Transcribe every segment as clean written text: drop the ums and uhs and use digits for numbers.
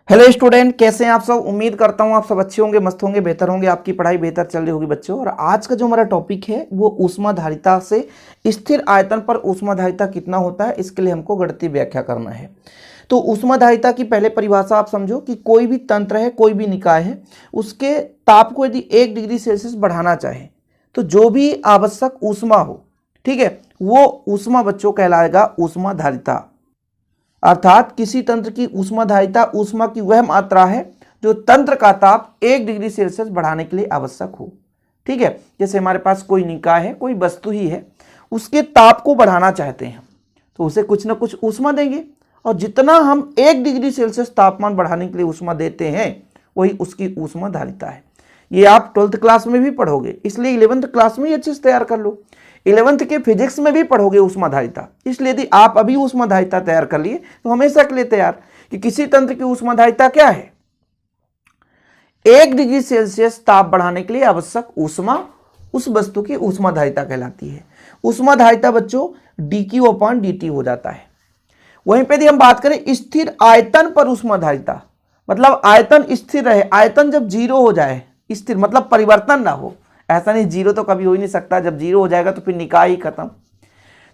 Hello student, कैसे हैं आप सब। उम्मीद करता हूं आप सब अच्छे होंगे, मस्त होंगे, बेहतर होंगे, आपकी पढ़ाई बेहतर चल रही होगी बच्चों। और आज का जो हमारा टॉपिक है वो ऊष्माधारिता से स्थिर आयतन पर ऊष्माधारिता कितना होता है, इसके लिए हमको गणितीय व्याख्या करना है। तो ऊष्माधारिता की पहले परिभाषा आप समझो कि कोई भी तंत्र है, कोई भी निकाय है, उसके ताप को यदि 1 डिग्री सेल्सियस बढ़ाना चाहे तो जो भी आवश्यक ऊष्मा हो, ठीक है, वो ऊष्मा बच्चों कहलाएगा ऊष्माधारिता। अर्थात किसी तंत्र की ऊष्माधारिता ऊष्मा की वह मात्रा है जो तंत्र का ताप 1 डिग्री सेल्सियस बढ़ाने के लिए आवश्यक हो। ठीक है, जैसे हमारे पास कोई निकाय है, कोई वस्तु ही है, उसके ताप को बढ़ाना चाहते हैं तो उसे कुछ ना कुछ ऊष्मा देंगे, और जितना हम 1 डिग्री सेल्सियस तापमान बढ़ाने के लिए ऊष्मा देते हैं वही उसकी ऊष्माधारिता है। ये आप 12th क्लास में भी पढ़ोगे, इसलिए 11th क्लास में ही अच्छे से तैयार कर लो। 11th के फिजिक्स में भी पढ़ोगे ऊष्माधारिता, इसलिए यदि आप अभी ऊष्माधारिता तैयार कर लिए तो हमेशा के लिए तैयार कि किसी तंत्र की ऊष्माधारिता क्या है, 1 डिग्री सेल्सियस ताप बढ़ाने के लिए आवश्यक ऊष्मा उस वस्तु की ऊष्माधारिता कहलाती है। ऊष्माधारिता बच्चों dQ/dt हो जाता है। वहीं पे यदि हम बात करें स्थिर आयतन पर ऊष्माधारिता, मतलब आयतन स्थिर रहे, आयतन जब 0 हो जाए, स्थिर मतलब परिवर्तन ना हो, ऐसा नहीं 0 तो कभी हो ही नहीं सकता, जब 0 हो जाएगा तो फिर निकाय ही खत्म।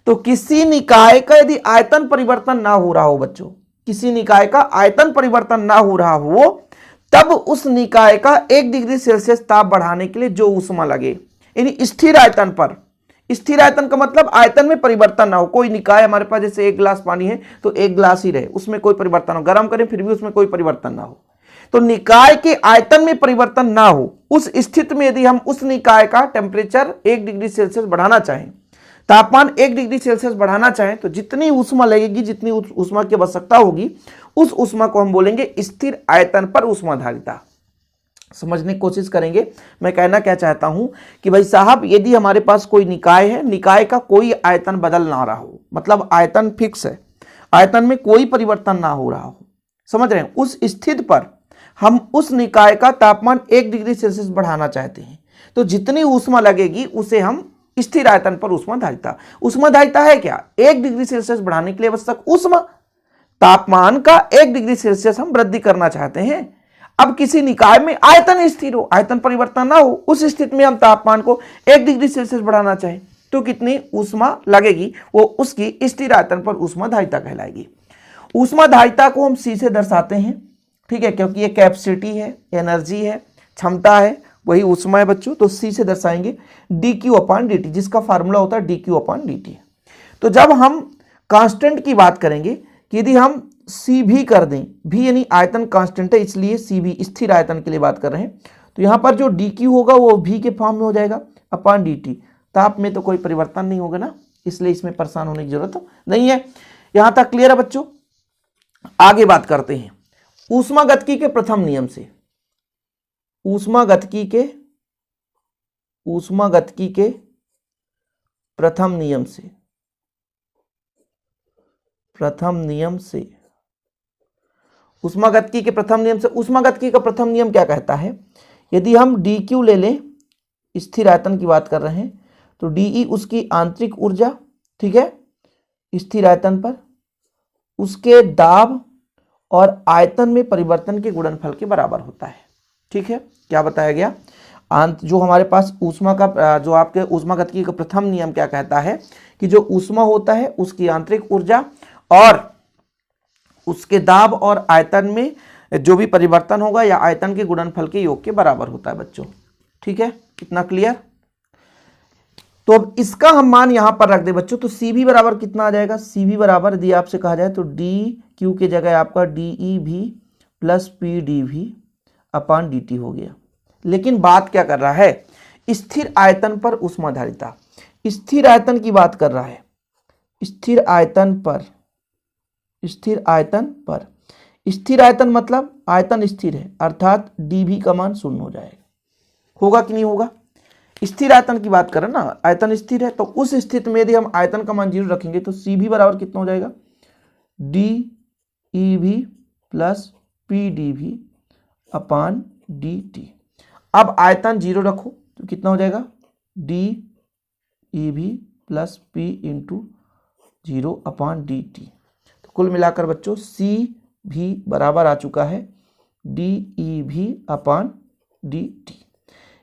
तो किसी निकाय का यदि आयतन परिवर्तन ना हो रहा हो बच्चों, किसी निकाय का आयतन परिवर्तन ना हो रहा हो, तब उस निकाय का 1 डिग्री सेल्सियस ताप बढ़ाने के लिए जो ऊष्मा लगे, यानी स्थिर आयतन पर, स्थिर आयतन का मतलब आयतन में परिवर्तन ना हो। कोई निकाय हमारे पास जैसे 1 गिलास पानी है तो 1 गिलास ही रहे, उसमें कोई परिवर्तन हो, गर्म करें फिर भी उसमें कोई परिवर्तन ना हो। तो निकाय के आयतन में परिवर्तन ना हो, उस स्थिति में यदि हम उस निकाय का टेम्परेचर 1 डिग्री सेल्सियस बढ़ाना चाहें, तापमान 1 डिग्री सेल्सियस बढ़ाना चाहें, तो जितनी ऊष्मा लगेगी, जितनी ऊष्मा की आवश्यकता होगी, उस ऊष्मा को हम बोलेंगे स्थिर आयतन पर ऊष्माधारिता। समझने की कोशिश करेंगे मैं कहना क्या चाहता हूं कि भाई साहब, यदि हमारे पास कोई निकाय है, निकाय का कोई आयतन बदल ना रहा हो, मतलब आयतन फिक्स है, आयतन में कोई परिवर्तन ना हो रहा हो, समझ रहे हैं, उस स्थिति पर हम उस निकाय का तापमान 1 डिग्री सेल्सियस बढ़ाना चाहते हैं, तो जितनी ऊष्मा लगेगी उसे हम स्थिर आयतन पर ऊष्माधारिता। ऊष्माधारिता है क्या, 1 डिग्री सेल्सियस बढ़ाने के लिए आवश्यक ऊष्मा, तापमान का 1 डिग्री सेल्सियस हम वृद्धि करना चाहते हैं। अब किसी निकाय में आयतन स्थिर हो, आयतन परिवर्तन ना हो, उस स्थिति में हम तापमान को 1 डिग्री सेल्सियस बढ़ाना चाहें तो कितनी ऊष्मा लगेगी, वो उसकी स्थिर आयतन पर ऊष्माधारिता कहलाएगी। ऊष्माधारिता को हम C से दर्शाते हैं, ठीक है, क्योंकि ये कैपेसिटी है, एनर्जी है, क्षमता है, वही ऊष्मा है बच्चों, तो C से दर्शाएंगे dQ/dt, जिसका फार्मूला होता है dQ/dt। तो जब हम कांस्टेंट की बात करेंगे कि यदि हम C भी कर दें, भी यानी आयतन कांस्टेंट है, इसलिए C भी स्थिर आयतन के लिए बात कर रहे हैं, तो यहां पर जो dQ होगा वो V के फॉर्म में हो जाएगा अपॉन dt। ताप में तो कोई परिवर्तन नहीं होगा ना, इसलिए इसमें परेशान होने की जरूरत नहीं है। यहां तक क्लियर है बच्चों। आगे बात करते हैं ऊष्मागतिकी के प्रथम नियम से। ऊष्मागतिकी के प्रथम नियम से, ऊष्मागतिकी के प्रथम नियम से, ऊष्मागतिकी का प्रथम नियम क्या कहता है, यदि हम dQ ले लें, स्थिर आयतन की बात कर रहे हैं, तो dE उसकी आंतरिक ऊर्जा, ठीक है, स्थिर आयतन पर, उसके दाब और आयतन में परिवर्तन के गुणनफल के बराबर होता है। ठीक है, क्या बताया गया, जो हमारे पास ऊष्मा का, जो आपके ऊष्मागतिकी का प्रथम नियम क्या कहता है कि जो ऊष्मा होता है उसकी आंतरिक ऊर्जा और उसके दाब और आयतन में जो भी परिवर्तन होगा या आयतन के गुणनफल के योग के बराबर होता है बच्चों। ठीक है, कितना क्लियर। तो अब इसका हम मान यहां पर रख दे बच्चों, तो CV बराबर कितना आ जाएगा, CV बराबर यदि आपसे कहा जाए तो dQ के जगह आपका dEV प्लस PdV/dt हो गया। लेकिन बात क्या कर रहा है, स्थिर आयतन पर ऊष्माधारिता, स्थिर आयतन की बात कर रहा है, स्थिर आयतन पर, स्थिर आयतन मतलब आयतन स्थिर है, अर्थात dV का मान 0 हो जाएगा। होगा कि नहीं होगा, स्थिर आयतन की बात करें ना, आयतन स्थिर है, तो उस स्थिति में यदि हम आयतन का मान 0 रखेंगे तो CV बराबर कितना हो जाएगा, dEV प्लस PdV/dt। अब आयतन 0 रखो तो कितना हो जाएगा, dEV प्लस P/0/dt। तो कुल मिलाकर बच्चों C भी बराबर आ चुका है DeV अपॉन dt।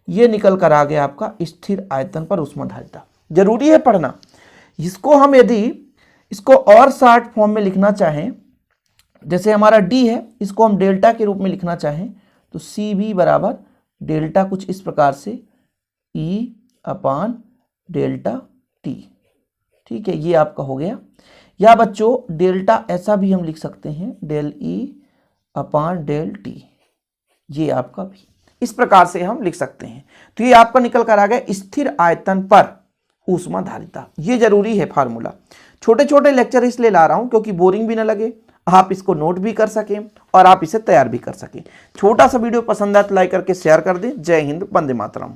ये निकल कर आ गया आपका स्थिर आयतन पर ऊष्माधारिता। जरूरी है पढ़ना इसको। हम यदि इसको और शॉर्ट फॉर्म में लिखना चाहें, जैसे हमारा D है, इसको हम डेल्टा के रूप में लिखना चाहें तो CV बराबर डेल्टा कुछ इस प्रकार से E अपॉन डेल्टा T। ठीक है, ये आपका हो गया। या बच्चों डेल्टा ऐसा भी हम लिख सकते हैं, del E upon del T, ये आपका भी इस प्रकार से हम लिख सकते हैं। तो ये आपका निकल कर आ गया स्थिर आयतन पर ऊष्माधारिता। ये जरूरी है फार्मूला। छोटे छोटे लेक्चर इसलिए ला रहा हूं क्योंकि बोरिंग भी ना लगे, आप इसको नोट भी कर सकें और आप इसे तैयार भी कर सकें। छोटा सा वीडियो पसंद आए तो लाइक करके शेयर कर दें। जय हिंद, वंदे मातरम।